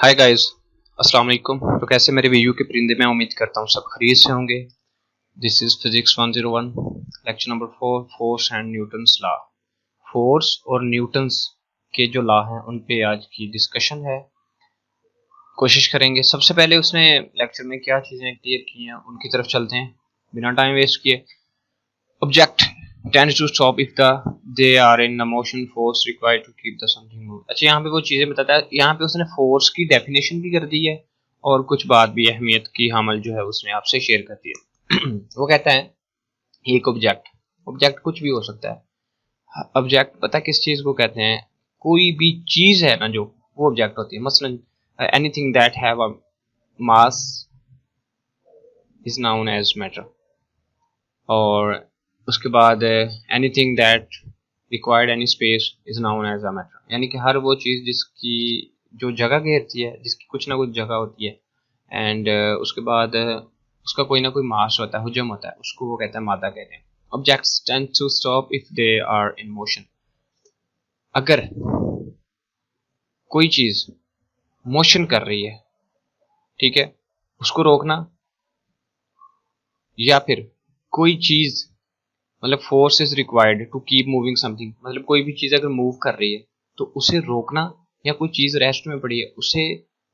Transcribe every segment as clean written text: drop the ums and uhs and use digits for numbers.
Hi guys, अस्सलाम वालेकुम। तो कैसे मेरे वीडियो के परिंदे, मैं उम्मीद करता हूँ सब खैरियत से होंगे। This is physics 101 lecture number 4, force and Newton's law. Force और न्यूटन्स के जो लॉ हैं उन पे आज की डिस्कशन है, कोशिश करेंगे। सबसे पहले उसने लेक्चर में क्या चीज़ें क्लियर की हैं उनकी तरफ चलते हैं बिना टाइम वेस्ट किए। Object tends to stop if they are in the motion force required to keep the something moving। अच्छा, यहाँ पे वो चीजें बताता है। यहाँ पे उसने फोर्स की डेफिनेशन भी कर दी है और कुछ बात भी, अहमियत की हमल जो है उसने आपसे शेयर कर दी है। वो कहता है एक ऑब्जेक्ट कुछ भी हो सकता है। ऑब्जेक्ट पता किस चीज को कहते हैं? कोई भी चीज है ना जो, वो ऑब्जेक्ट होती है। मसलन anything that have a mass is known as matter, और उसके बाद anything that required any space is known as a matter. यानी कि हर वो चीज़ जिसकी जो जगह घेरती है, जिसकी कुछ ना कुछ जगह होती है, एंड उसके बाद उसका कोई ना कोई मास होता है, हुजम होता है, उसको वो कहते हैं मादा कहते हैं। Objects tend to stop if they are in motion. अगर कोई चीज़ मोशन कर रही है, ठीक है, उसको रोकना, या फिर कोई चीज़, मतलब force is required to keep moving something, मतलब कोई भी चीज़ अगर मूव कर रही है तो उसे रोकना, या कोई चीज़ रेस्ट में पड़ी है उसे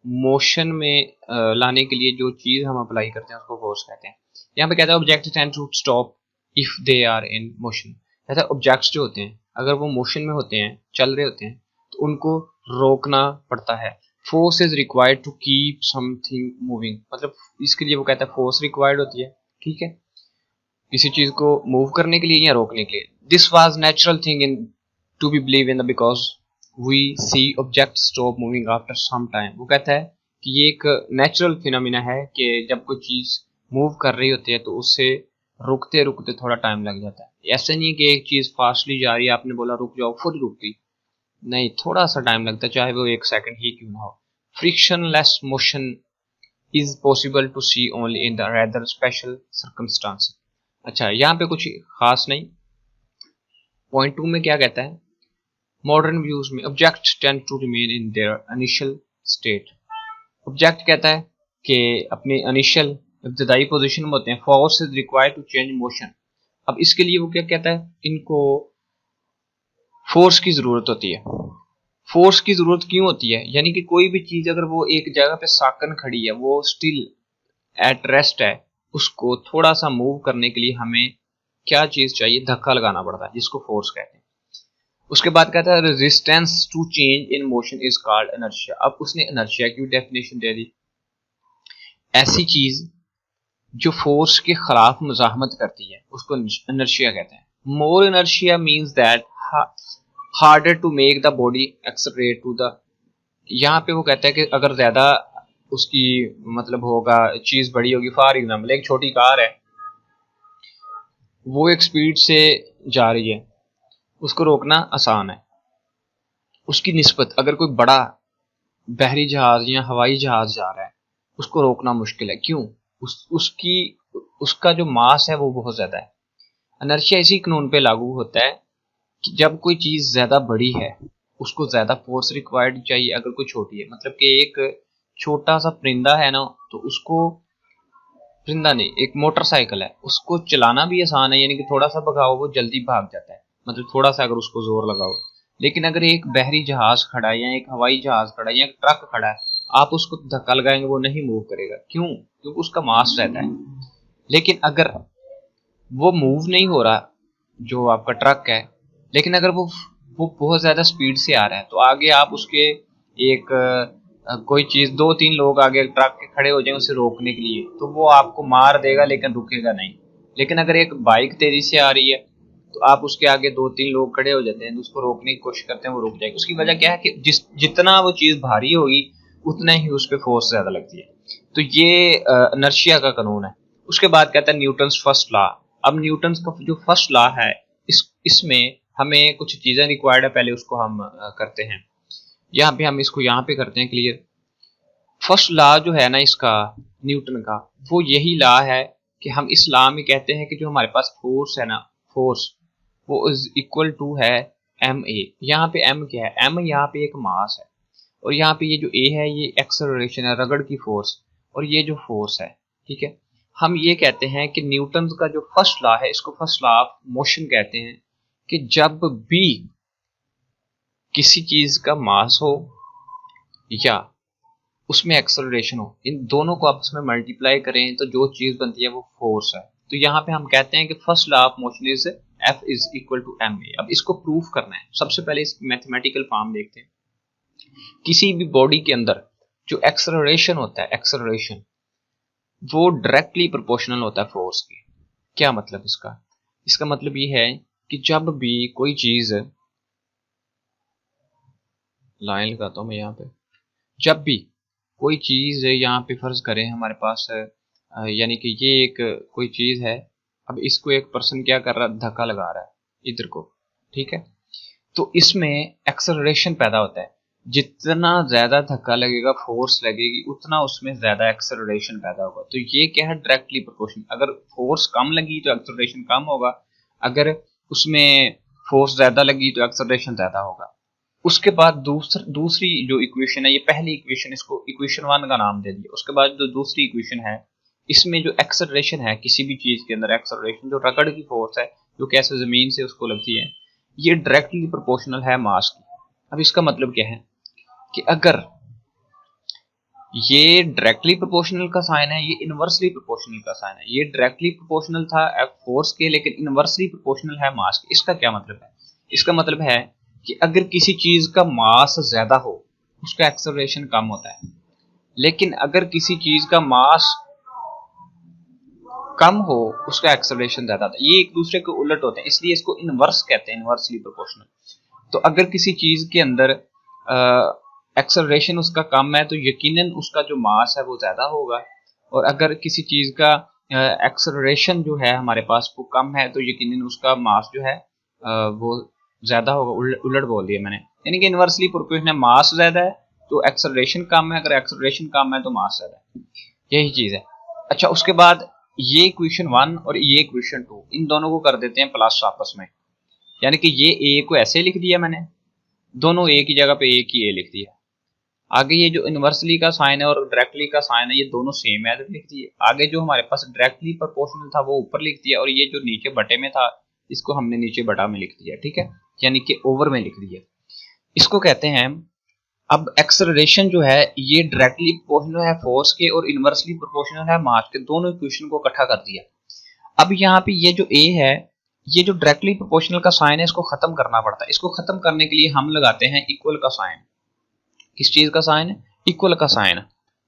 मोशन में लाने के लिए जो चीज़ हम अप्लाई करते हैं उसको फोर्स कहते हैं। यहाँ पे कहता है object tend to stop if they are in motion. कहता है ऑब्जेक्ट्स जो होते हैं अगर वो मोशन में होते हैं, चल रहे होते हैं, तो उनको रोकना पड़ता है। Force is required to keep something moving, मतलब इसके लिए वो कहता है फोर्स रिक्वायर्ड होती है, ठीक है, किसी चीज को मूव करने के लिए या रोकने के लिए। This was natural thing in to be believe in the because we see object stop moving after some time. वो कहता है कि ये एक नेचुरल फिनोमिना है कि जब कोई चीज मूव कर रही होती है तो उससे रुकते रुकते थोड़ा टाइम लग जाता है। ऐसा नहीं है कि एक चीज फास्टली जा रही है, आपने बोला रुक जाओ, फुल रुक गई, नहीं, थोड़ा सा टाइम लगता है, चाहे वो एक सेकंड ही क्यों ना हो। Frictionless motion is possible to see only in the rather special circumstances. अच्छा, यहाँ पे कुछ खास नहीं। पॉइंट 2 में क्या कहता है? मॉडर्न व्यूज में object tend to remain in their initial state. Object कहता है कि अपनी इनिशियल इब्तदाई पोजीशन में होते हैं। Force is required to change motion. अब इसके लिए वो क्या कहता है? इनको फोर्स की जरूरत होती है। फोर्स की जरूरत क्यों होती है? यानी कि कोई भी चीज अगर वो एक जगह पे साकन खड़ी है, वो स्टिल एट रेस्ट है, उसको थोड़ा सा मूव करने के लिए हमें क्या चीज चाहिए? धक्का लगाना पड़ता है, जिसको फोर्स कहते हैं। उसके बाद कहता है resistance to change in motion is called inertia. अब उसने इनर्शिया की डेफिनेशन दे दी, ऐसी चीज जो फोर्स के खिलाफ मुजाहमत करती है उसको इनर्शिया कहते हैं। More inertia means that harder to make the body accelerate to the. यहाँ पे वो कहता है कि अगर ज्यादा उसकी मतलब होगा, चीज बड़ी होगी, फॉर एग्जाम्पल एक छोटी कार है, वो एक स्पीड से जा रही है, उसको रोकना आसान है उसकी निस्बत। अगर कोई बड़ा बहरी जहाज या हवाई जहाज जा रहा है, उसको रोकना मुश्किल है। क्यों? उसकी उसका जो मास है वो बहुत ज्यादा है। इनर्शिया इसी कानून पे लागू होता है कि जब कोई चीज ज्यादा बड़ी है उसको ज्यादा फोर्स रिक्वायर्ड चाहिए अगर कोई छोटी है। मतलब कि एक छोटा सा परिंदा है ना, तो उसको, परिंदा नहीं, एक मोटरसाइकिल है, उसको चलाना भी आसान है, यानी कि थोड़ा सा भगाओ वो जल्दी भाग जाता है, मतलब थोड़ा सा अगर उसको जोर लगाओ। लेकिन अगर एक बहरी जहाज खड़ा है या एक हवाई जहाज खड़ा है या एक ट्रक खड़ा है, आप उसको धक्का लगाएंगे वो नहीं मूव करेगा। क्यों? क्योंकि उसका मास रहता है। लेकिन अगर वो मूव नहीं हो रहा, जो आपका ट्रक है, लेकिन अगर वो बहुत ज्यादा स्पीड से आ रहा है, तो आगे आप उसके एक कोई चीज, दो तीन लोग आगे ट्रक के खड़े हो जाएं उसे रोकने के लिए, तो वो आपको मार देगा लेकिन रुकेगा नहीं। लेकिन अगर एक बाइक तेजी से आ रही है तो आप उसके आगे दो तीन लोग खड़े हो जाते हैं, तो उसको रोकने की कोशिश करते हैं, वो रुक जाएगी। उसकी वजह क्या है कि जितना वो चीज भारी होगी उतना ही उस पर फोर्स ज्यादा लगती है। तो ये इनर्शिया का कानून है। उसके बाद कहता है न्यूटन्स फर्स्ट लॉ। अब न्यूटन्स का जो फर्स्ट लॉ है, इसमें हमें कुछ चीजें रिक्वायर्ड है, पहले उसको हम करते हैं। यहाँ पे हम इसको यहाँ पे करते हैं क्लियर। फर्स्ट लॉ जो है ना इसका, न्यूटन का, वो यही लॉ है कि हम इस लॉ में कहते हैं कि जो हमारे पास फोर्स है ना, फोर्स वो इज इक्वल टू है एम ए। यहाँ पे एम क्या है? एम यहाँ पे एक मास है। और यहाँ पे ये जो ए है ये एक्सेलरेशन है, रगड़ की फोर्स, और ये जो फोर्स है, ठीक है। हम ये कहते हैं कि न्यूटन का जो फर्स्ट लॉ है इसको फर्स्ट लॉ ऑफ मोशन कहते हैं, कि जब भी किसी चीज का मास हो या उसमें एक्सेलरेशन हो, इन दोनों को आपस में मल्टीप्लाई करें तो जो चीज बनती है वो फोर्स है। तो यहाँ पे हम कहते हैं कि first law of motion is F is equal to ma। अब इसको प्रूफ करना है, सबसे पहले इसकी मैथमेटिकल फॉर्म देखते हैं। किसी भी बॉडी के अंदर जो एक्सेलरेशन होता है, एक्सेलरेशन वो डायरेक्टली प्रोपोर्शनल होता है फोर्स के। क्या मतलब इसका? इसका मतलब ये है कि जब भी कोई चीज, लाइन लगाता हूं मैं यहाँ पे, जब भी कोई चीज यहाँ पे फर्ज करें हमारे पास यानी कि ये एक कोई चीज है, अब इसको एक पर्सन क्या कर रहा है, धक्का लगा रहा है इधर को, ठीक है। तो इसमें एक्सेलरेशन पैदा होता है, जितना ज्यादा धक्का लगेगा, फोर्स लगेगी, उतना उसमें ज्यादा एक्सेलरेशन पैदा होगा। तो ये क्या है, डायरेक्टली प्रोपोर्शनल। अगर फोर्स कम लगी तो एक्सेलरेशन कम होगा, अगर उसमें फोर्स ज्यादा लगी तो एक्सेलरेशन ज्यादा होगा। उसके बाद दूसरी जो इक्वेशन है, ये पहली इक्वेशन, इसको इक्वेशन 1 का नाम दे दिया। उसके बाद जो दूसरी इक्वेशन है, इसमें जो एक्सेलरेशन है किसी भी चीज के अंदर, एक्सेलरेशन जो रगड़ की फोर्स है जो कैसे जमीन से उसको लगती है, ये डायरेक्टली प्रोपोर्शनल है मास की। अब इसका मतलब क्या है कि अगर ये डायरेक्टली प्रोपोर्शनल का साइन है, ये इनवर्सली प्रोपोर्शनल का साइन है। ये डायरेक्टली प्रोपोर्शनल था फोर्स के, लेकिन इनवर्सली प्रोपोर्शनल है मास के। इसका क्या मतलब है? इसका मतलब है कि अगर किसी चीज का मास ज्यादा हो उसका एक्सेलरेशन कम होता है, लेकिन अगर किसी चीज का मास कम हो उसका एक्सेलरेशन ज्यादा होता है। ये एक दूसरे के उलट होते हैं, इसलिए इसको इनवर्स कहते हैं, इनवर्सली प्रोपोर्शनल। तो अगर किसी चीज के अंदर एक्सेलरेशन उसका कम है तो यकीनन उसका जो मास है वो ज्यादा होगा, और अगर किसी चीज का एक्सेलरेशन जो है हमारे पास वो कम है तो यकीनन उसका मास जो है वो ज्यादा होगा। उलट बोल दिया मैंने, यानी कि इनवर्सली प्रोपोर्शनल है, मास ज्यादा है तो एक्सेलरेशन कम है, अगर एक्सेलरेशन कम है तो मास ज्यादा है। यही चीज है। अच्छा, उसके बाद ये इक्वेशन 1 और ये इक्वेशन 2, इन दोनों को कर देते हैं प्लस आपस में, यानी कि ये ए को ऐसे लिख दिया मैंने, दोनों ए की जगह पे एक ही ए लिख दिया। आगे ये जो इनवर्सली का साइन है और डायरेक्टली का साइन है ये दोनों सेम है तो लिख दिए। आगे जो हमारे पास डायरेक्टली प्रोपोर्शनल था वो ऊपर लिख दिया, और ये जो नीचे बटे में था इसको हमने नीचे बटा में लिख दिया, ठीक है, यानी कि ओवर में लिख दिया। इसको कहते हैं, अब एक्सेलरेशन जो है ये डायरेक्टली प्रोपोर्शनल है फोर्स के और इनवर्सली प्रोपोर्शनल है मास के, दोनों इक्वेशन को इकट्ठा कर दिया। अब यहाँ पे ये जो ए है, ये जो डायरेक्टली प्रोपोर्शनल का साइन है इसको खत्म करना पड़ता है। इसको खत्म करने के लिए हम लगाते हैं इक्वल का साइन। किस चीज का साइन है? इक्वल का साइन,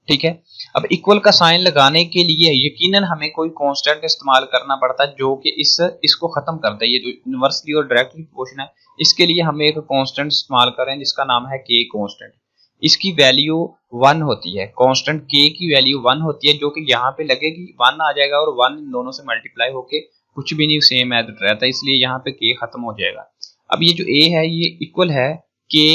ठीक है। अब इक्वल का साइन लगाने के लिए यकीनन हमें कोई कांस्टेंट इस्तेमाल करना पड़ता है जो कि इसको खत्म कर दे। ये जो इनवर्सली और डायरेक्टली प्रोपोर्शनल है इसके लिए हमें एक कांस्टेंट इस्तेमाल करें जिसका नाम है के कांस्टेंट। इसकी वैल्यू 1 होती है, कांस्टेंट के की वैल्यू 1 होती है, जो कि यहाँ पे लगेगी 1 आ जाएगा और 1 इन दोनों से मल्टीप्लाई होके कुछ भी नहीं सेम है रहता है, इसलिए यहाँ पे के खत्म हो जाएगा। अब ये जो ए है ये इक्वल है के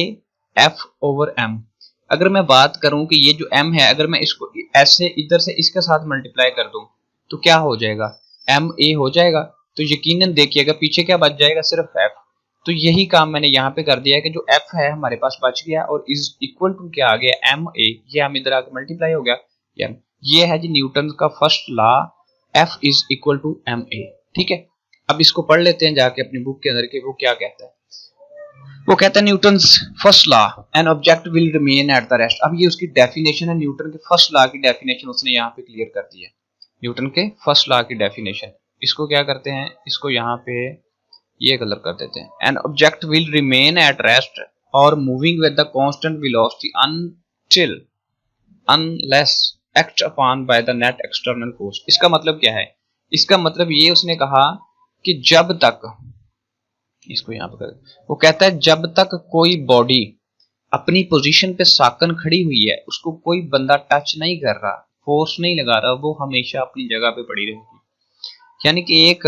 एफ ओवर एम। अगर मैं बात करूं कि ये जो m है, अगर मैं इसको ऐसे इधर से इसके साथ मल्टीप्लाई कर दूं तो क्या हो जाएगा, एम ए हो जाएगा। तो यकीनन देखिएगा पीछे क्या बच जाएगा, सिर्फ f। तो यही काम मैंने यहाँ पे कर दिया है कि जो f है हमारे पास बच गया और इज इक्वल टू क्या आ गया, एम ए। ये हम इधर आके मल्टीप्लाई हो गया, ये है जी न्यूटन का first law, f is equal to M A, ठीक है। अब इसको पढ़ लेते हैं जाके अपनी बुक के अंदर के वो क्या कहता है। वो कहता है Newton's first law, N object will remain at the rest. अब ये उसकी डेफिनेशन है, न्यूटन के फर्स्ट लॉ की डेफिनेशन उसने यहाँ पे क्लियर कर दी है। न्यूटन के फर्स्ट लॉ की डेफिनेशन, इसको क्या करते हैं, इसको यहाँ पे ये कलर कर देते हैं। An object will remain at rest और moving with the constant velocity until unless act upon by the net external force. इसका मतलब क्या है? इसका मतलब ये उसने कहा कि जब तक, इसको यहाँ पे कर, वो कहता है जब तक कोई बॉडी अपनी पोजीशन पे साकन खड़ी हुई है, उसको कोई बंदा टच नहीं कर रहा, फोर्स नहीं लगा रहा, वो हमेशा अपनी जगह पे पड़ी रहेगी। यानी कि एक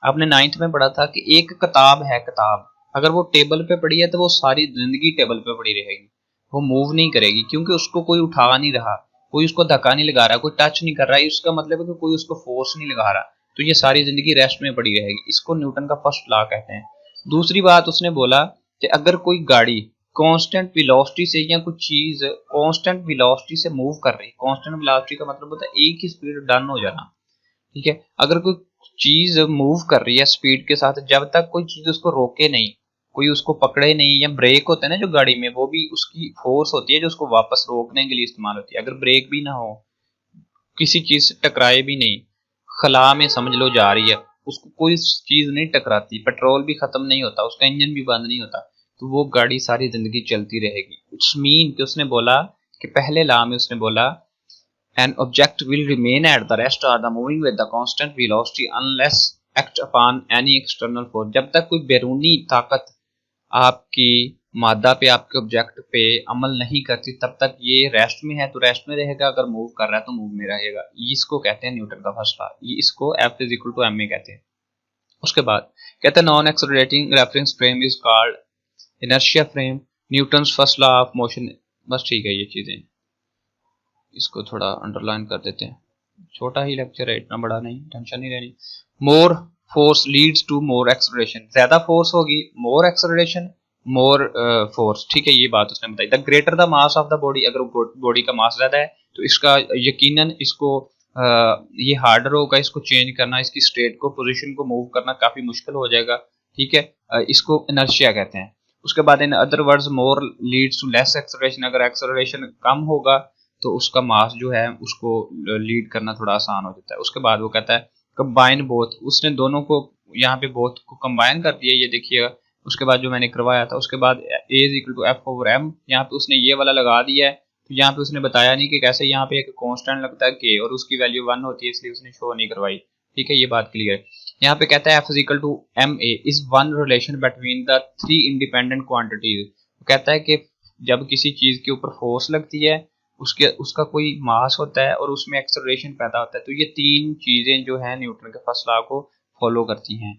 आपने 9th में पढ़ा था कि एक किताब है, किताब अगर वो टेबल पे पड़ी है तो वो सारी जिंदगी टेबल पे पड़ी रहेगी, वो मूव नहीं करेगी, क्योंकि उसको कोई उठा नहीं रहा, कोई उसको धक्का नहीं लगा रहा, कोई टच नहीं कर रहा है। इसका मतलब है कि कोई उसको फोर्स नहीं लगा रहा, तो ये सारी जिंदगी रेस्ट में पड़ी रहेगी। इसको न्यूटन का फर्स्ट लॉ कहते हैं। दूसरी बात उसने बोला कि अगर कोई गाड़ी कांस्टेंट वेलोसिटी से या कुछ चीज कांस्टेंट वेलोसिटी से मूव कर रही है। कांस्टेंट वेलोसिटी का मतलब होता है एक ही स्पीड डन हो जाना, ठीक है। अगर कोई चीज मूव कर रही है स्पीड के साथ, जब तक कोई चीज उसको रोके नहीं, कोई उसको पकड़े नहीं, या ब्रेक होता है ना जो गाड़ी में, वो भी उसकी फोर्स होती है जो उसको वापस रोकने के लिए इस्तेमाल होती है। अगर ब्रेक भी ना हो, किसी चीज से टकराए भी नहीं, खला में समझ लो जा रही है, उसको कोई चीज नहीं टकराती, पेट्रोल भी खत्म नहीं होता, उसका इंजन भी बंद नहीं होता, तो वो गाड़ी सारी जिंदगी चलती रहेगी। इट्स मीन कि उसने बोला कि पहले लॉ में उसने बोला an object will remain at the rest or the moving with the constant velocity unless act upon any external force। जब तक कोई बैरूनी ताकत आपकी मादा पे, आपके ऑब्जेक्ट पे अमल नहीं करती, तब तक ये रेस्ट में है तो रेस्ट में रहेगा, अगर मूव कर रहा है तो मूव में रहेगा। इसको कहते हैं न्यूटन का फर्स्ट लॉ, इसको F is equal to M A कहते हैं। उसके बाद कहते हैं non accelerating reference frame is called inertia frame, Newton's first law of motion. बस ठीक है, ये चीजें इसको थोड़ा अंडरलाइन कर देते हैं, छोटा ही लेक्चर है, इतना बड़ा नहीं, टेंशन नहीं लेनी। More force leads to more acceleration, ज्यादा फोर्स होगी मोर एक्सेलरेशन, मोर फोर्स, ठीक है, ये बात उसने बताई। The greater the mass of the body, अगर बॉडी का मास ज्यादा है तो इसका यकीनन इसको ये हार्डर होगा, इसको चेंज करना, इसकी स्टेट को, पोजीशन को मूव करना काफी मुश्किल हो जाएगा, ठीक है। इसको इनर्शिया कहते हैं। उसके बाद in other words more leads to less acceleration, अगर एक्सेलरेशन कम होगा तो उसका मास जो है उसको लीड करना थोड़ा आसान हो जाता है। उसके बाद वो कहता है कंबाइन बोथ, उसने दोनों को यहाँ पे बोथ को कंबाइन कर दिया, ये देखिएगा। उसके बाद जो मैंने करवाया था, उसके बाद A is equal to F over M, यहाँ पे उसने ये वाला लगा दिया है, तो यहाँ पे उसने बताया नहीं कि कैसे। यहाँ पे एक कांस्टेंट लगता है के और उसकी वैल्यू 1 होती है, इसलिए उसने शो नहीं करवाई, ठीक है, ये बात क्लियर है। यहाँ पे कहता है F is equal to M A is one relation between the three independent quantities. कहता है कि जब किसी चीज के ऊपर फोर्स लगती है, उसका कोई मास होता है और उसमें एक्सेलरेशन पैदा होता है, तो ये तीन चीजें जो है न्यूटन के फर्स्ट लॉ को फॉलो करती हैं।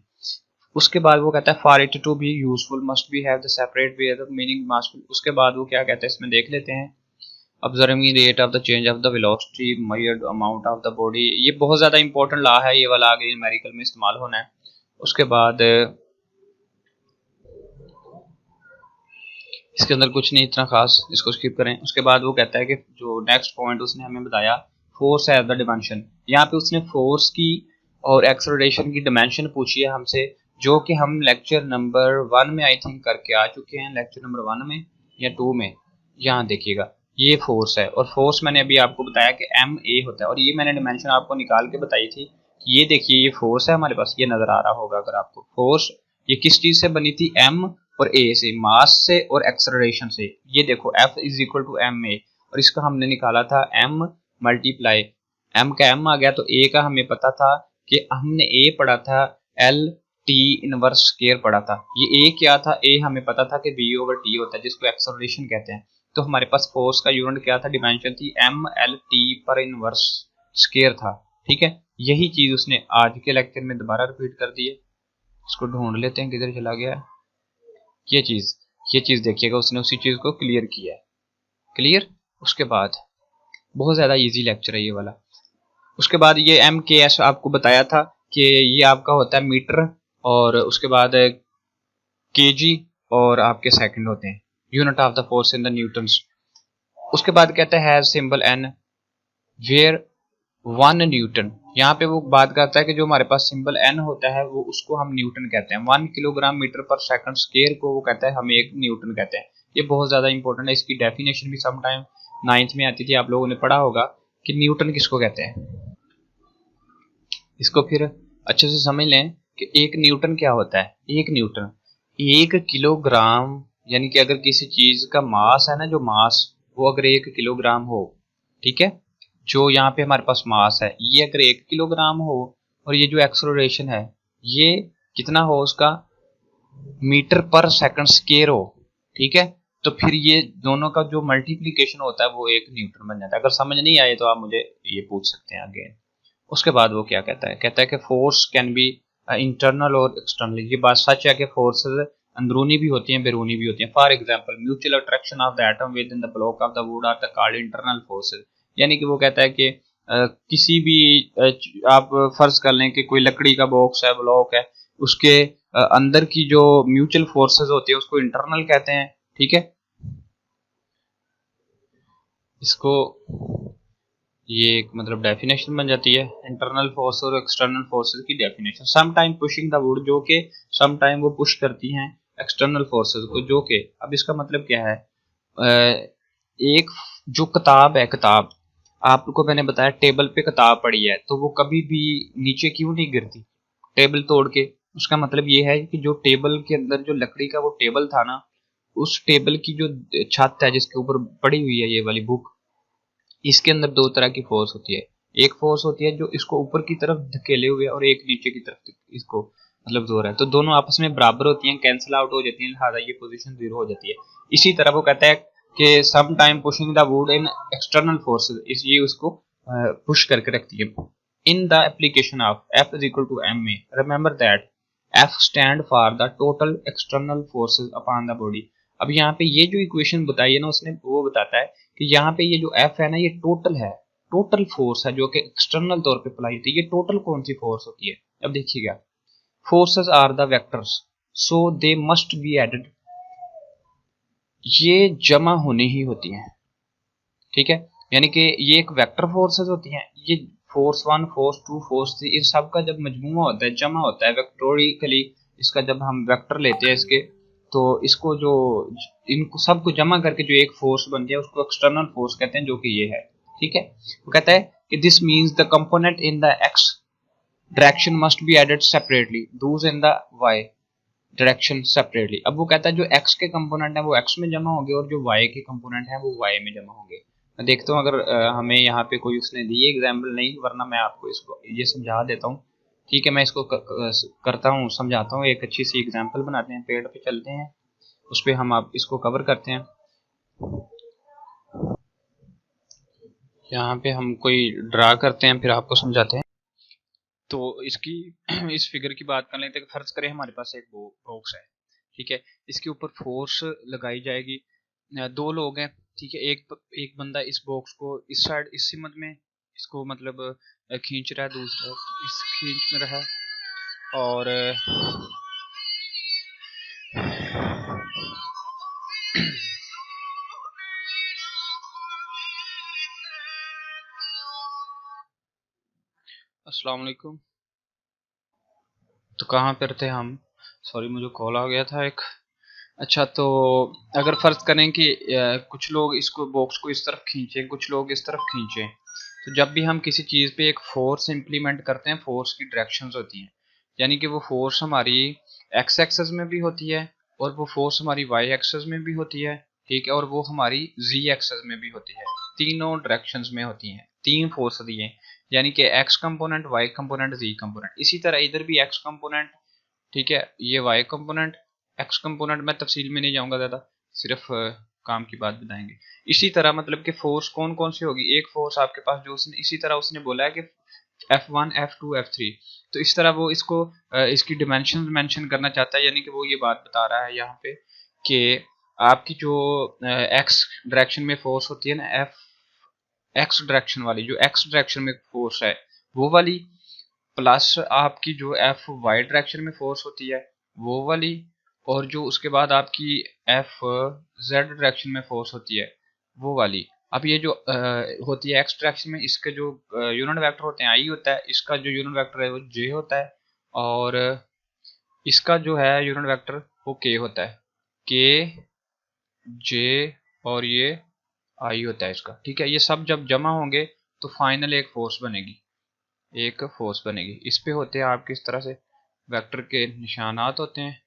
उसके बाद वो कहता है for it to be useful must be have the separate way of meaning mass. उसके बाद वो क्या कहता है, इसमें देख लेते हैं। Observing rate of the change of the velocity measured amount of the body, ये बहुत ज्यादा इंपॉर्टेंट लॉ है, ये वाला आगे न्यूमेरिकल में इस्तेमाल होना है। उसके बाद इसके अंदर कुछ नहीं इतना खास, इसको स्किप करें। उसके बाद वो कहता है कि जो नेक्स्ट पॉइंट उसने हमें बताया, फोर्स है द डिमेंशन। यहाँ पे उसने फोर्स की और एक्सेलरेशन की डिमेंशन पूछी है हमसे, जो कि हम लेक्चर नंबर 1 में आई थिंक करके आ चुके हैं, लेक्चर नंबर 1 में या 2 में। यहाँ देखिएगा ये फोर्स है, और फोर्स मैंने अभी आपको बताया कि एम ए होता है, और ये मैंने डिमेंशन आपको निकाल के बताई थी कि ये देखिए ये फोर्स है हमारे पास, ये नजर आ रहा होगा अगर आपको। फोर्स ये किस चीज से बनी थी, एम और ए से, मास से और एक्सेलरेशन से। ये देखो F is equal to M A, और इसका हमने निकाला था एम मल्टीप्लाई, एम का एम आ गया, तो ए का हमें पता था कि हमने ए पढ़ा था एल टी इनवर्स स्केयर पढ़ा था। ये ए क्या था, ए हमें पता था कि बी ओवर टी होता है, जिसको एक्सेलरेशन कहते हैं। तो हमारे पास फोर्स का यूनिट क्या था, डिमेंशन थी एम एल टी पर इनवर्स स्केयर था, ठीक है। यही चीज उसने आज के लेक्चर में दोबारा रिपीट कर दी है। इसको ढूंढ लेते हैं किधर चला गया है। ये चीज देखिएगा, उसने उसी चीज को क्लियर किया है, क्लियर। उसके बाद बहुत ज्यादा इजी लेक्चर है ये वाला। उसके बाद ये एम के एस आपको बताया था कि ये आपका होता है मीटर, और उसके बाद केजी और आपके सेकंड होते हैं, unit of the force in the Newton's. उसके बाद कहता है सिंबल एन वेयर 1 न्यूटन। यहाँ पे वो बात करता है कि जो हमारे पास सिंबल एन होता है वो उसको हम न्यूटन कहते हैं। 1 किलोग्राम मीटर पर सेकंड स्क्वायर को वो कहता है हम 1 न्यूटन कहते हैं। ये बहुत ज्यादा इंपॉर्टेंट है, इसकी डेफिनेशन भी सम टाइम 9th में आती थी, आप लोगों ने पढ़ा होगा कि न्यूटन किसको कहते हैं। इसको फिर अच्छे से समझ लें कि 1 न्यूटन क्या होता है। 1 न्यूटन 1 किलोग्राम, यानी कि अगर किसी चीज का मास है ना, जो मास वो अगर 1 किलोग्राम हो, ठीक है, जो यहाँ पे हमारे पास मास है ये अगर 1 किलोग्राम हो, और ये जो एक्सेलरेशन है ये कितना हो, उसका मीटर पर सेकंड स्क्वायर हो, ठीक है, तो फिर ये दोनों का जो मल्टीप्लिकेशन होता है वो 1 न्यूटन बन जाता है। अगर समझ नहीं आए तो आप मुझे ये पूछ सकते हैं आगे। उसके बाद वो क्या कहता है, कहता है कि फोर्स कैन बी इंटरनल और एक्सटर्नल। ये बात सच है कि फोर्सेस अंदरूनी भी होती हैं, बैरूनी भी होती हैं। For example mutual attraction of the atom within the block of the wood are the called internal forces. यानी कि वो कहता है कि किसी भी आप फर्ज कर लें कि कोई लकड़ी का बॉक्स है, ब्लॉक है, उसके अंदर की जो म्यूचुअल फोर्सेस होती है उसको इंटरनल कहते हैं, ठीक है। इसको ये एक मतलब डेफिनेशन बन जाती है इंटरनल फोर्स और एक्सटर्नल फोर्सेस की definition. Some time pushing the wood, जो कि सम टाइम वो पुश करती हैं एक्सटर्नल फोर्सेस को, जो कि अब इसका मतलब क्या है, एक जो किताब है, किताब आपको मैंने बताया टेबल पे किताब पड़ी है तो वो कभी भी नीचे क्यों नहीं गिरती टेबल तोड़ के। उसका मतलब ये है कि जो टेबल के अंदर जो लकड़ी का वो टेबल था ना, उस टेबल की जो छत है जिसके ऊपर पड़ी हुई है ये वाली बुक, इसके अंदर दो तरह की फोर्स होती है। एक फोर्स होती है जो इसको ऊपर की तरफ धकेले हुए और एक नीचे की तरफ इसको मतलब जोर है, तो दोनों आपस में बराबर होती हैं, कैंसिल आउट हो जाती हैं, लिहाजा ये पोजीशन जीरो हो जाती है। इसी तरह वो कहता है कि some time pushing the wood in external forces, इसलिए उसको पुश करके रखती है। In the application of F is equal to ma, remember that F stand for the total external forces upon the body। अब यहाँ पे ये जो इक्वेशन बताई है ना उसने, वो बताता है कि यहाँ पे ये जो F है ना ये टोटल है, टोटल फोर्स है जो कि एक्सटर्नल तौर पे अप्लाई होती है। ये टोटल कौन सी फोर्स होती है, अब देखिएगा, forces are the vectors so they must be added, ये जमा होनी ही होती हैं, ठीक है। यानी कि ये एक वेक्टर फोर्सेस होती हैं, ये force one, force two, force three, इन सब का जब मजमूआ होता है, जमा होता है वेक्टोरिकली, इसका जब हम वेक्टर लेते हैं इसके, तो इसको जो इनको सबको जमा करके जो एक फोर्स बनती है उसको एक्सटर्नल फोर्स कहते हैं, जो कि ये है, ठीक है। वो कहता है कि this means the component in the X direction must be added separately, those in the Y direction separately. अब वो कहता है जो एक्स के कंपोनेंट है वो एक्स में जमा होंगे और जो वाई के कंपोनेंट है वो वाई में जमा होंगे। मैं देखता हूँ अगर हमें यहाँ पे कोई उसने दी एग्जाम्पल, नहीं वरना मैं आपको इसको ये समझा देता हूँ, ठीक है। मैं इसको करता हूँ, समझाता हूँ, एक अच्छी सी एग्जाम्पल बनाते हैं, पेड़ पे चलते हैं, उस पर हम आप इसको कवर करते हैं। यहाँ पे हम कोई ड्रा करते हैं फिर आपको समझाते हैं। तो इसकी इस फिगर की बात कर लेते हैं। फर्ज करें हमारे पास एक बॉक्स है, ठीक है, इसके ऊपर फोर्स लगाई जाएगी, दो लोग हैं, ठीक है, एक बंदा इस बॉक्स को इस साइड इस सिमत में इसको मतलब खींच रहा है, दूसरा इस खींच में रहा है, और अस्सलाम वालेकुम। तो कहाँ पर थे हम, सॉरी मुझे कॉल आ गया था एक। अच्छा, तो अगर फर्ज करें कि कुछ लोग इसको बॉक्स को इस तरफ खींचें, कुछ लोग इस तरफ खींचें, तो जब भी हम किसी चीज़ पे एक फोर्स इंप्लीमेंट करते हैं, फोर्स की डायरेक्शंस होती हैं, यानी कि वो फोर्स हमारी एक्स एक्सेस में भी होती है और वो फोर्स हमारी वाई एक्सेस में भी होती है, ठीक है, और वो हमारी जी एक्सेस में भी होती है, तीनों डायरेक्शंस में होती हैं, तीन फोर्स दिए, यानी कि एक्स कंपोनेंट, वाई कंपोनेंट, जी कंपोनेंट। इसी तरह इधर भी एक्स कंपोनेंट, ठीक है, ये वाई कंपोनेंट, एक्स कंपोनेंट, मैं तफसील में नहीं जाऊंगा ज़्यादा, सिर्फ काम की बात बताएंगे। इसी तरह मतलब कि फोर्स कौन कौन सी होगी, एक फोर्स आपके पास जो उसने इसी तरह उसने बोला है कि F1, F2, F3, तो इस तरह वो इसको इसकी डिमेंशन मेंशन करना चाहता है, यानी कि वो ये बात बता रहा है यहाँ पे कि आपकी जो एक्स डायरेक्शन में फोर्स होती है ना, एक्स डायरेक्शन वाली, जो एक्स डायरेक्शन में फोर्स है वो वाली, प्लस आपकी जो एफ वाई डायरेक्शन में फोर्स होती है वो वाली, और जो उसके बाद आपकी एफ जेड डायरेक्शन में फोर्स होती है वो वाली। अब ये जो होती है एक्स डायरेक्शन में, इसके जो यूनिट वेक्टर होते हैं आई होता है, इसका जो यूनिट वेक्टर है वो जे होता है, और इसका जो है यूनिट वेक्टर वो के होता है, के जे और ये आई होता है इसका, ठीक है। ये सब जब जमा होंगे तो फाइनल एक फोर्स बनेगी, एक फोर्स बनेगी। इस पे होते हैं आपके इस तरह से वेक्टर के निशानात होते हैं,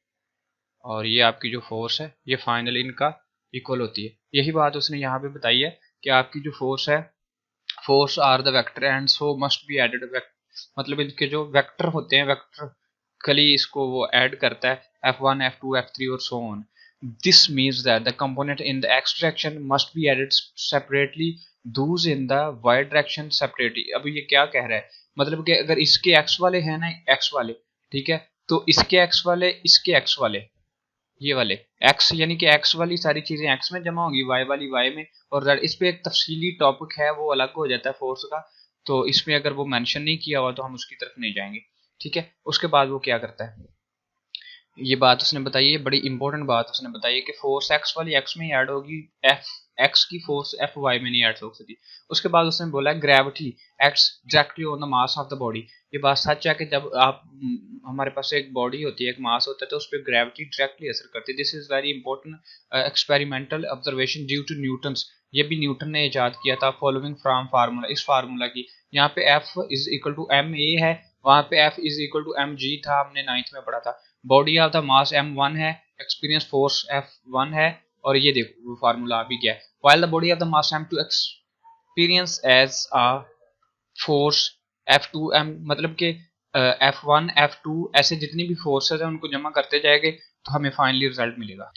और ये आपकी जो फोर्स है ये फाइनली इनका इक्वल होती है। यही बात उसने यहाँ पे बताई है कि आपकी जो फोर्स है, force are the vector and so must be added, मतलब इनके जो वेक्टर होते हैं, वेक्टर कली इसको वो ऐड करता है, F1, F2, F3 और so on. This means that the component in the X direction must be added separately, those in the Y direction separately. अब ये क्या कह रहा है, मतलब कि अगर इसके एक्स वाले हैं ना, एक्स वाले, ठीक है, तो इसके एक्स वाले, इसके एक्स वाले, ये वाले एक्स, यानी कि एक्स वाली सारी चीजें एक्स में जमा होगी, वाई वाली वाई में, और इस पे एक तफसीली टॉपिक है वो अलग हो जाता है फोर्स का, तो इसमें अगर वो मेंशन नहीं किया हुआ तो हम उसकी तरफ नहीं जाएंगे, ठीक है। उसके बाद वो क्या करता है, ये बात उसने बताई है, बड़ी इंपॉर्टेंट बात उसने बताई है कि फोर्स एक्स वाली एक्स में ही ऐड होगी, एफ एक्स की फोर्स एफ वाई में नहीं ऐड हो सकती। उसके बाद उसने बोला gravity acts directly on the mass of the body. ये बात सच है कि जब आप हमारे पास एक बॉडी होती है, एक मास होता है, तो उस पर ग्रेविटी डायरेक्टली असर करती है। This is very important experimental observation due to Newton's. ये भी न्यूटन ने इजाद किया था, फॉलोइंग फ्रॉम फार्मूला, इस फार्मूला की। यहाँ पे F is equal to M A है, वहाँ पे F is equal to M G था, हमने 9th में पढ़ा था। Body of the mass m1 है, एक्सपीरियंस फोर्स f1 है, और ये देखो फार्मूला आ भी गया। While the body of the mass m2 experience as a force f2 m, मतलब कि f1 f2 ऐसे जितनी भी फोर्सेस हैं उनको जमा करते जाएंगे तो हमें फाइनली रिजल्ट मिलेगा।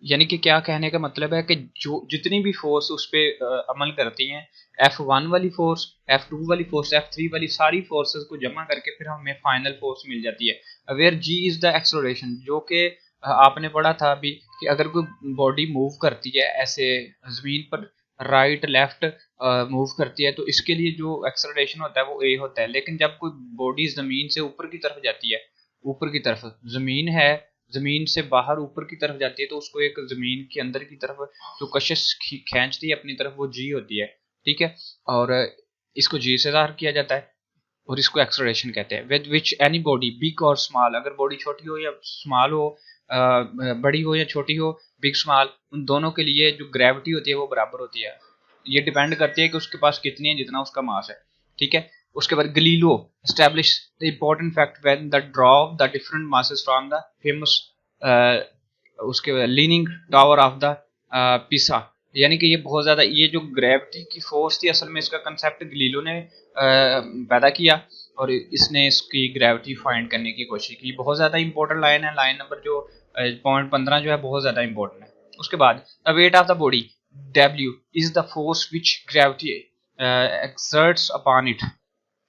यानी कि क्या कहने का मतलब है कि जो जितनी भी फोर्स उस पर अमल करती हैं, F1 वाली फोर्स, F2 वाली फोर्स, F3 वाली सारी फोर्सेस को जमा करके फिर हमें फाइनल फोर्स मिल जाती है। Where G is the acceleration, जो कि आपने पढ़ा था अभी कि अगर कोई बॉडी मूव करती है ऐसे जमीन पर राइट लेफ्ट मूव करती है तो इसके लिए जो एक्सेलरेशन होता है वो ए होता है। लेकिन जब कोई बॉडी जमीन से ऊपर की तरफ जाती है, ऊपर की तरफ जमीन है, जमीन से बाहर ऊपर की तरफ जाती है, तो उसको एक जमीन के अंदर की तरफ जो कशिश खींचती है अपनी तरफ, वो जी होती है। ठीक है, और इसको जी से ज़ाहिर किया जाता है और इसको एक्सेलरेशन कहते हैं। With which any body big और स्मॉल, अगर बॉडी छोटी हो या स्मॉल हो, बड़ी हो या छोटी हो, बिग स्मॉल, उन दोनों के लिए जो ग्रेविटी होती है वो बराबर होती है। ये डिपेंड करती है कि उसके पास कितनी है, जितना उसका मास है। ठीक है, उसके बाद Galileo establish the important fact when the draw the different masses from the famous उसके leaning tower of the Pisa. यानी कि ये बहुत ज़्यादा, ये जो ग्रेविटी की फोर्स थी असल में इसका कंसेप्ट गलीलो ने पैदा किया और इसने इसकी ग्रेविटी फाइंड करने की कोशिश की। बहुत ज़्यादा इंपॉर्टेंट लाइन है, लाइन नंबर जो पॉइंट 15 जो है बहुत ज़्यादा इंपॉर्टेंट है। उसके बाद the weight of the body W is the force which gravity exerts upon it.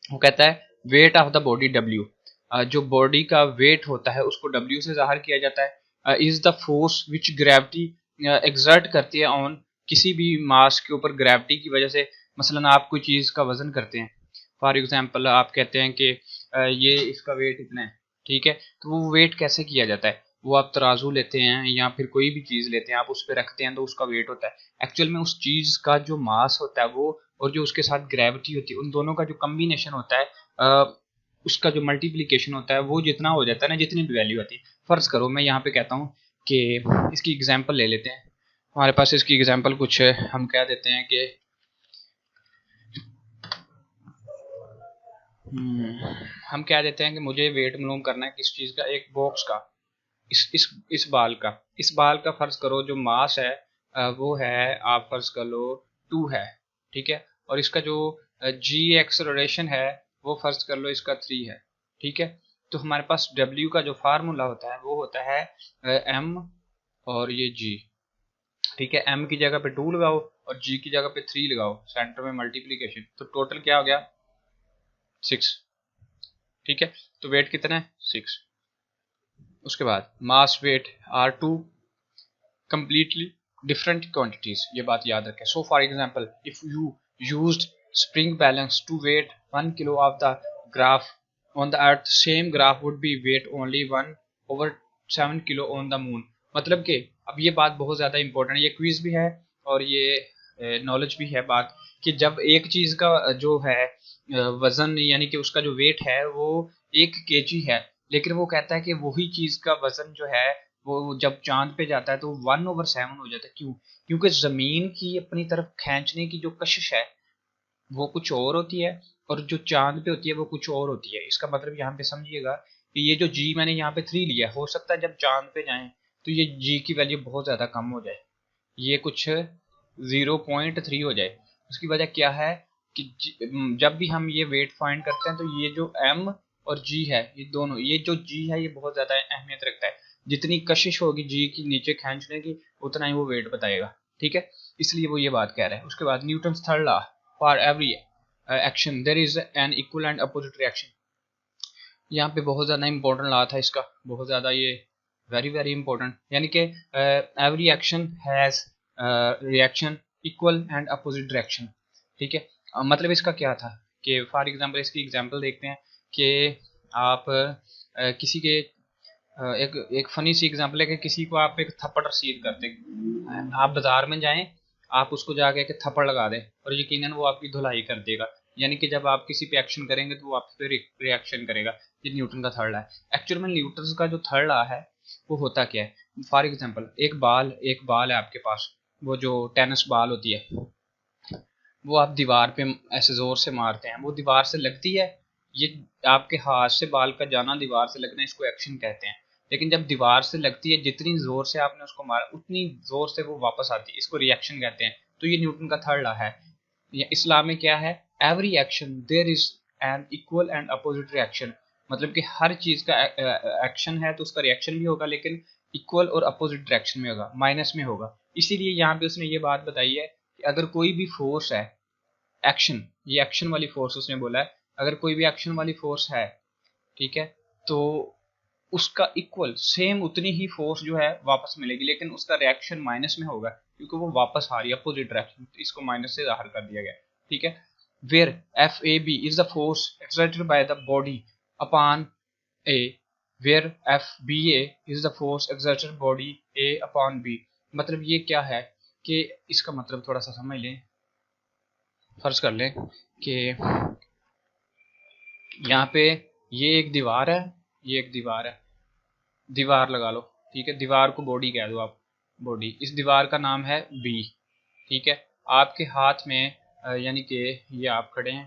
वो कहता है weight of the body W, जो बॉडी का वेट होता है उसको W से जाहिर किया जाता है। Is the force which gravity exert करती है ऑन किसी भी मास के ऊपर ग्रेविटी की वजह से। मसलन आप कोई चीज़ का वजन करते हैं, फॉर एग्जांपल आप कहते हैं कि ये इसका वेट इतना है। ठीक है, तो वो वेट कैसे किया जाता है? वो आप तराजू लेते हैं या फिर कोई भी चीज़ लेते हैं, आप उस पर रखते हैं तो उसका वेट होता है। एक्चुअल में उस चीज़ का जो मास होता है वो, और जो उसके साथ ग्रेविटी होती है, उन दोनों का जो कम्बिनेशन होता है, उसका जो मल्टीप्लिकेशन होता है वो जितना हो जाता है ना, जितनी भी वैल्यू आती है। फ़र्ज़ करो मैं यहाँ पे कहता हूँ कि इसकी एग्जांपल ले लेते हैं। हमारे पास इसकी एग्जांपल कुछ है, हम कह देते हैं कि हम कह देते हैं कि मुझे वेट मालूम करना है किस चीज़ का, एक बॉक्स का, इस बाल का। इस बाल का फ़र्ज़ करो जो मास है वो है, आप फ़र्ज़ कर लो 2 है। ठीक है, और इसका जो जी एक्सेलरेशन है वो फ़र्ज़ कर लो इसका 3 है। ठीक है, तो हमारे पास डब्ल्यू का जो फार्मूला होता है वो होता है एम और ये जी। ठीक है, एम की जगह पे 2 लगाओ और जी की जगह पे 3 लगाओ, सेंटर में मल्टीप्लीकेशन, तो टोटल क्या हो गया 6। ठीक है, तो वेट कितना है 6। उसके बाद mass weight are two completely different quantities, ये बात याद रखें। So for example, if you used spring balance to weight 1 kilo of the graph on the earth, same graph would be weight only 1/7 kilo on the moon। मतलब कि अब ये बात बहुत ज़्यादा इंपॉर्टेंट है, ये क्विज भी है और ये नॉलेज भी है बात, कि जब एक चीज़ का जो है वज़न यानी कि उसका जो वेट है वो 1 kg है, लेकिन वो कहता है कि वही चीज़ का वज़न जो है वो जब चांद पे जाता है तो 1/7 हो जाता है। क्यों? क्योंकि ज़मीन की अपनी तरफ खींचने की जो कशिश है वो कुछ और होती है और जो चांद पे होती है वो कुछ और होती है। इसका मतलब यहाँ पे समझिएगा कि ये जो जी मैंने यहाँ पे 3 लिया, हो सकता है जब चांद पे जाएं तो ये जी की वैल्यू बहुत ज़्यादा कम हो जाए, ये कुछ 0.3 हो जाए। उसकी वजह क्या है कि जब भी हम ये वेट फाइंड करते हैं तो ये जो एम और जी है, ये दोनों, ये जो जी है ये बहुत ज़्यादा अहमियत रखता है। जितनी कशिश होगी जी की नीचे खींचने की, उतना ही वो वेट बताएगा। ठीक है, इसलिए वो ये बात कह रहा है। उसके बाद Newton third law, for every action there is an equal and opposite reaction. यहाँ पे बहुत ज़्यादा इंपॉर्टेंट लॉ था इसका, बहुत ज़्यादा ये वेरी वेरी इंपॉर्टेंट। यानी कि every action has reaction equal and opposite direction. ठीक है, मतलब इसका क्या था कि फॉर एग्जांपल इसकी एग्जांपल देखते हैं कि आप किसी के एक एक फनी सी एग्जांपल है कि किसी को आप एक थप्पड़ रसीद करते, आप बाजार में जाएं, आप उसको जाके एक थप्पड़ लगा दें और यकीनन वो आपकी धुलाई कर देगा। यानी कि जब आप किसी पे एक्शन करेंगे तो वो आप पे रिएक्शन करेगा। ये न्यूटन का थर्ड लॉ है। एक्चुअल में न्यूटन का जो थर्ड लॉ है वो होता क्या है। फॉर एग्जाम्पल एक बाल है आपके पास, वो जो टेनिस बॉल होती है, वो आप दीवार पे ऐसे जोर से मारते हैं, वो दीवार से लगती है। ये आपके हाथ से बाल का जाना, दीवार से लगना, इसको एक्शन कहते हैं। लेकिन जब दीवार से लगती है, जितनी जोर से आपने उसको मारा उतनी जोर से वो वापस आती है, इसको रिएक्शन कहते हैं। तो ये न्यूटन का थर्ड लॉ है। इस्लाम में क्या है, every action there is an equal and opposite reaction. मतलब कि हर चीज का एक्शन है तो उसका रिएक्शन भी होगा, लेकिन इक्वल और अपोजिट डायरेक्शन में होगा, माइनस में होगा। इसीलिए यहाँ पे उसने ये बात बताई है कि अगर कोई भी फोर्स है, एक्शन, ये एक्शन वाली फोर्स उसने बोला है, अगर कोई भी एक्शन वाली फोर्स है, ठीक है, तो उसका इक्वल सेम उतनी ही फोर्स जो है वापस मिलेगी, लेकिन उसका रिएक्शन माइनस में होगा क्योंकि वो वापस आ रही है अपोजिट डायरेक्शन। तो इसको माइनस से जाहिर कर दिया गया, ठीक है। Where F A B is the force exerted by the body upon A, where F B A is the force exerted body A upon B. मतलब ये क्या है कि इसका मतलब थोड़ा सा समझ लें। फर्ज कर लें कि यहाँ पे ये एक दीवार है, ये एक दीवार है, दीवार लगा लो, ठीक है, दीवार को बॉडी कह दो आप, बॉडी, इस दीवार का नाम है बी, ठीक है। आपके हाथ में यानी कि ये आप खड़े हैं,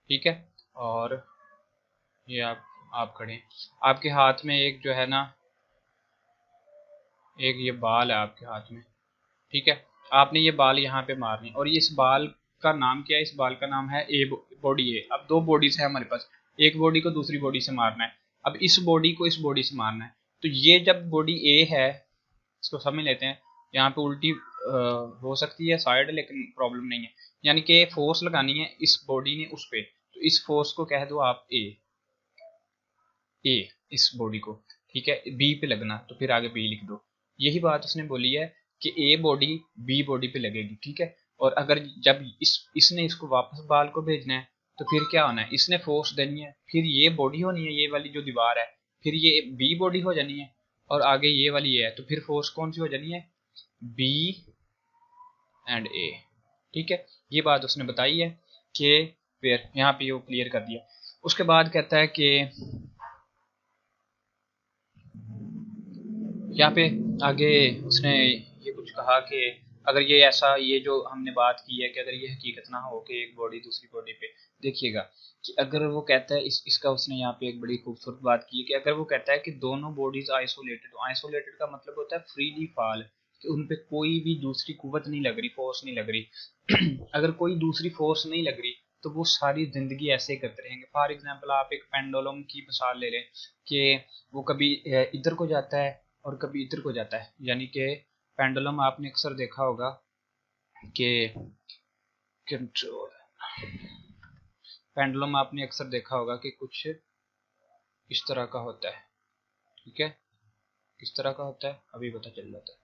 ठीक है, और ये आप खड़े हैं, आपके हाथ में एक जो है ना, एक ये बाल है आपके हाथ में, ठीक है। आपने ये बाल यहाँ पे मारनी और ये इस बाल का नाम क्या है, इस बाल का नाम है ए, बॉडी ए। अब दो बॉडीज है हमारे पास, एक बॉडी को दूसरी बॉडी से मारना है, अब इस बॉडी को इस बॉडी से मारना है। तो ये जब बॉडी ए है, इसको समझ लेते हैं, यहाँ पे उल्टी हो सकती है साइड, लेकिन प्रॉब्लम नहीं है। यानी कि फोर्स लगानी है इस बॉडी ने उस पे, तो इस फोर्स को कह दो आप ए, ए इस बॉडी को, ठीक है, बी पे लगना, तो फिर आगे बी लिख दो। यही बात उसने बोली है कि ए बॉडी बी बॉडी पे लगेगी, ठीक है। और अगर जब इसने इसको वापस बाल को भेजना है तो फिर क्या होना है, इसने फोर्स देनी है, फिर ये बॉडी होनी है, ये वाली जो दीवार है, फिर ये बी बॉडी हो जानी है, और आगे ये वाली ये है, तो फिर फोर्स कौन सी हो जानी है, बी एंड ए, ठीक है। ये बात उसने बताई है कि फिर यहाँ पे वो क्लियर कर दिया। उसके बाद कहता है कि यहाँ पे आगे उसने ये कुछ कहा कि अगर ये ऐसा, ये जो हमने बात की है कि अगर ये हकीकत ना हो कि एक बॉडी दूसरी बॉडी पे, देखिएगा कि अगर वो कहता है इसका उसने यहाँ पे एक बड़ी खूबसूरत बात की है कि अगर वो कहता है कि दोनों बॉडीज आइसोलेटेड, आइसोलेटेड का मतलब होता है फ्रीली फॉल, कि उन पे कोई भी दूसरी कुवत नहीं लग रही, फोर्स नहीं लग रही अगर कोई दूसरी फोर्स नहीं लग रही तो वो सारी जिंदगी ऐसे ही करते रहेंगे। फॉर एग्जाम्पल आप एक पेंडुलम की मिसाल ले लें कि वो कभी इधर को जाता है और कभी इधर को जाता है। यानी कि पेंडुलम आपने अक्सर देखा होगा कि कंट्रोल, पेंडुलम आपने अक्सर देखा होगा कि कुछ इस तरह का होता है, ठीक है, किस तरह का होता है अभी पता चल जाता है।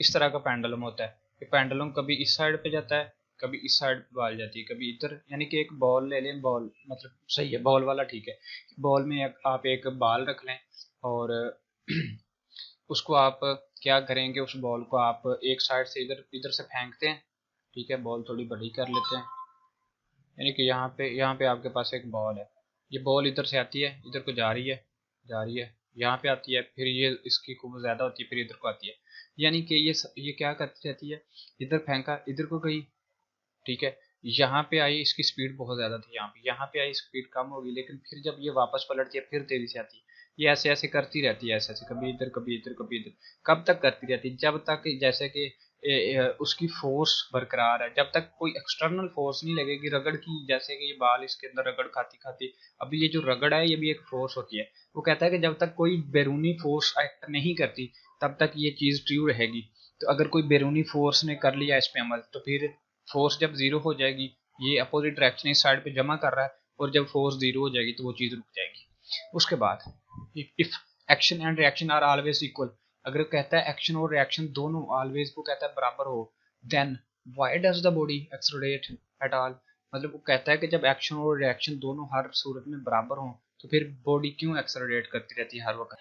इस तरह का पेंडुलम होता है कि पेंडुलम कभी इस साइड पे जाता है, कभी इस साइड पे बॉल जाती है, कभी इधर। यानी कि एक बॉल ले लें, बॉल मतलब सही है, बॉल वाला ठीक है। बॉल में आप एक बॉल रख लें और उसको आप क्या करेंगे, उस बॉल को आप एक साइड से इधर इधर से फेंकते हैं, ठीक है, बॉल थोड़ी बड़ी कर लेते हैं। यानी कि यहाँ पे आपके पास एक बॉल है, ये बॉल इधर से आती है, इधर को जा रही है, जा रही है, यहाँ पे आती है, फिर ये इसकी खूब ज़्यादा होती है, फिर इधर को आती है। यानी कि ये क्या करती रहती है, इधर फेंका इधर को गई, ठीक है, यहाँ पे आई इसकी स्पीड बहुत ज़्यादा थी, यहाँ पे आई स्पीड कम होगी, लेकिन फिर जब ये वापस पलटती है फिर तेज़ी से आती है। ये ऐसे ऐसे करती रहती है, ऐसे ऐसे, कभी इधर कभी इधर कभी इधर। कब तक करती रहती है, जब तक जैसे कि उसकी फोर्स बरकरार है, जब तक कोई एक्सटर्नल फोर्स नहीं लगेगी रगड़ की, जैसे कि ये बाल इसके अंदर रगड़ खाती खाती। अभी ये जो रगड़ है ये भी एक फोर्स होती है। वो कहता है कि जब तक कोई बैरूनी फोर्स एक्ट नहीं करती तब तक ये चीज़ ट्रू रहेगी। तो अगर कोई बैरूनी फोर्स ने कर लिया इस पे अमल, तो फिर फोर्स जब जीरो हो जाएगी, ये अपोजिट डायरेक्शन इस साइड पे जमा कर रहा है, और जब फोर्स जीरो हो जाएगी तो वो चीज़ रुक जाएगी। उसके बाद if action and reaction are always equal, अगर कहता है एक्शन और रिएक्शन दोनों ऑलवेज को कहता है बराबर हो, then why does the body accelerate at all. मतलब वो कहता है कि जब एक्शन और रिएक्शन दोनों हर सूरत में बराबर हों तो फिर बॉडी क्यों एक्सेलरेट करती रहती है हर वक्त।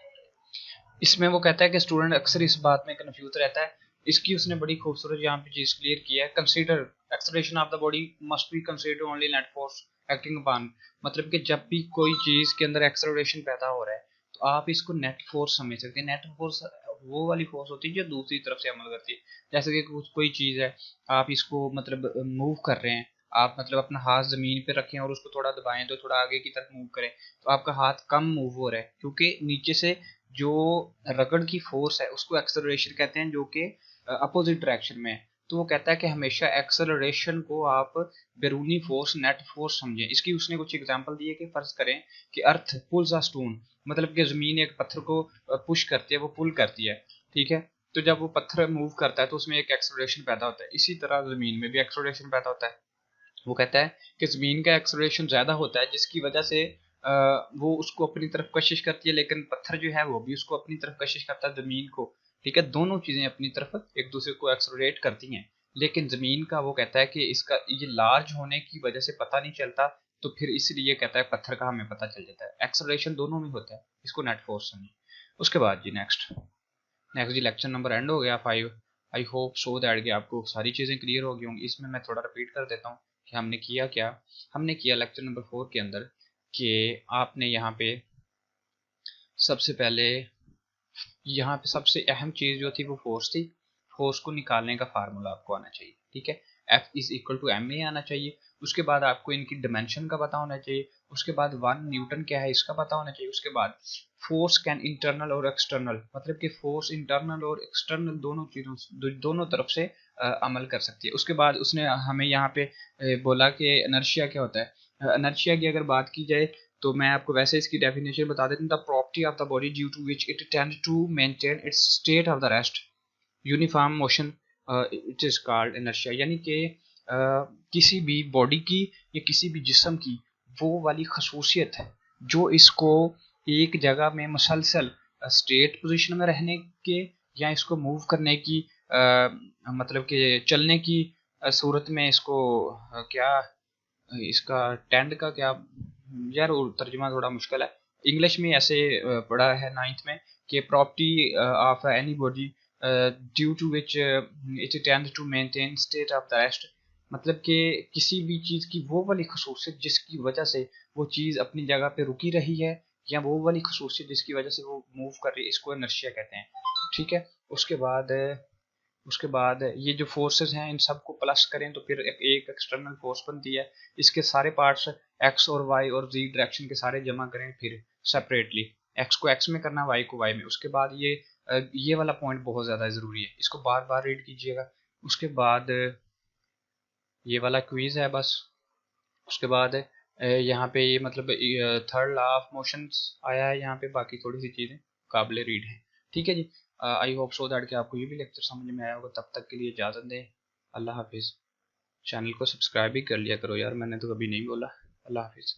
इसमें वो कहता है कि स्टूडेंट अक्सर इस बात में कंफ्यूज रहता है। इसकी उसने बड़ी खूबसूरत यहाँ पे चीज क्लियर किया है। Consider acceleration of the body must be consider only net force acting upon, मतलब कि जब भी कोई चीज के अंदर एक्सेलरेशन पैदा हो रहा है तो आप इसको नेट फोर्स समझ सकते हैं। नेट फोर्स वो वाली फोर्स होती है जो दूसरी तरफ से अमल करती है। जैसे कि कुछ कोई चीज है, आप इसको मतलब मूव कर रहे हैं, आप मतलब अपना हाथ जमीन पे रखें और उसको थोड़ा दबाएं तो थोड़ा आगे की तरफ मूव करें, तो आपका हाथ कम मूव हो रहा है क्योंकि नीचे से जो रगड़ की फोर्स है उसको एक्सेलरेशन कहते हैं, जो कि अपोजिट डायरेक्शन में है। तो वो कहता है कि हमेशा एक्सेलरेशन को आप बैरूनी फोर्स नेट फोर्स समझें। इसकी उसने कुछ एग्जांपल दिए कि फर्ज करें कि अर्थ पुल्स अ स्टोन, मतलब कि जमीन एक पत्थर को पुश करती है, वो पुल करती है, ठीक है। तो जब वो पत्थर मूव करता है तो उसमें एक एक्सेलरेशन पैदा होता है, इसी तरह जमीन में भी एक्सेलरेशन पैदा होता है। वो कहता है कि ज़मीन का एक्सेलरेशन ज़्यादा होता है जिसकी वजह से वो उसको अपनी तरफ कशिश करती है, लेकिन पत्थर जो है वो भी उसको अपनी तरफ कशिश करता है ज़मीन को, ठीक है। दोनों चीज़ें अपनी तरफ एक दूसरे को एक्सेलरेट करती हैं, लेकिन ज़मीन का वो कहता है कि इसका ये लार्ज होने की वजह से पता नहीं चलता, तो फिर इसलिए कहता है पत्थर का हमें पता चल जाता है। एक्सेलरेशन दोनों में होता है, इसको नेट फोर्स समझिए। उसके बाद जी नेक्स्ट नेक्स्ट जी लेक्चर नंबर एंड हो गया 5। आई होप सो दैट कि आपको सारी चीज़ें क्लियर हो गई होंगी। इसमें मैं थोड़ा रिपीट कर देता हूँ कि हमने किया क्या। हमने किया लेक्चर नंबर 4 के अंदर कि आपने यहाँ पे सबसे पहले यहाँ पे सबसे अहम चीज़ जो थी वो फोर्स थी। फोर्स को निकालने का फार्मूला आपको आना चाहिए, ठीक है। F is equal to M A आना चाहिए। उसके बाद आपको इनकी डिमेंशन का पता होना चाहिए। उसके बाद 1 न्यूटन क्या है इसका पता होना चाहिए। उसके बाद फोर्स कैन इंटरनल और एक्सटर्नल, मतलब कि फोर्स इंटरनल और एक्सटर्नल दोनों चीज़ों दोनों तरफ से अमल कर सकती है। उसके बाद उसने हमें यहाँ पे बोला कि इनर्शिया क्या होता है। इनर्शिया की अगर बात की जाए तो मैं आपको वैसे इसकी डेफिनेशन बता देता हूँ। The property of the body due to which it tend to maintain its state of the rest uniform motion, it is called inertia. यानी कि किसी भी बॉडी की या किसी भी जिस्म की वो वाली खसूसियत है जो इसको एक जगह में मुसलसल स्टेट पोजीशन में रहने के या इसको मूव करने की मतलब कि चलने की सूरत में इसको क्या इसका टेंड का क्या, यार वो तर्जुमा थोड़ा मुश्किल है। इंग्लिश में ऐसे पढ़ा है 9th में कि property of any body due to which it tend to maintain state of the rest, मतलब कि किसी भी चीज़ की वो वाली खसूसियत जिसकी वजह से वो चीज़ अपनी जगह पे रुकी रही है या वो वाली खसूसियत जिसकी वजह से वो मूव कर रही है, इसको इनर्शिया कहते हैं, ठीक है। उसके बाद ये जो फोर्सेस हैं इन सबको प्लस करें तो फिर एक एक्सटर्नल फोर्स बनती है। इसके सारे पार्ट्स एक्स और वाई और जी डायरेक्शन के सारे जमा करें फिर सेपरेटली, एक्स को एक्स में करना, वाई को वाई में। उसके बाद ये वाला पॉइंट बहुत ज़्यादा ज़रूरी है, इसको बार बार रीड कीजिएगा। उसके बाद ये वाला क्विज है बस। उसके बाद यहाँ पे ये मतलब थर्ड लॉ ऑफ मोशंस आया है यहाँ पे, बाकी थोड़ी सी चीज़ें काबिल रीड हैं, ठीक है जी। आई होप सो दैट कि आपको ये भी लेक्चर समझ में आया होगा। तब तक के लिए इजाज़त दें, अल्लाह हाफिज़। चैनल को सब्सक्राइब भी कर लिया करो यार, मैंने तो कभी नहीं बोला। अल्लाह हाफिज़।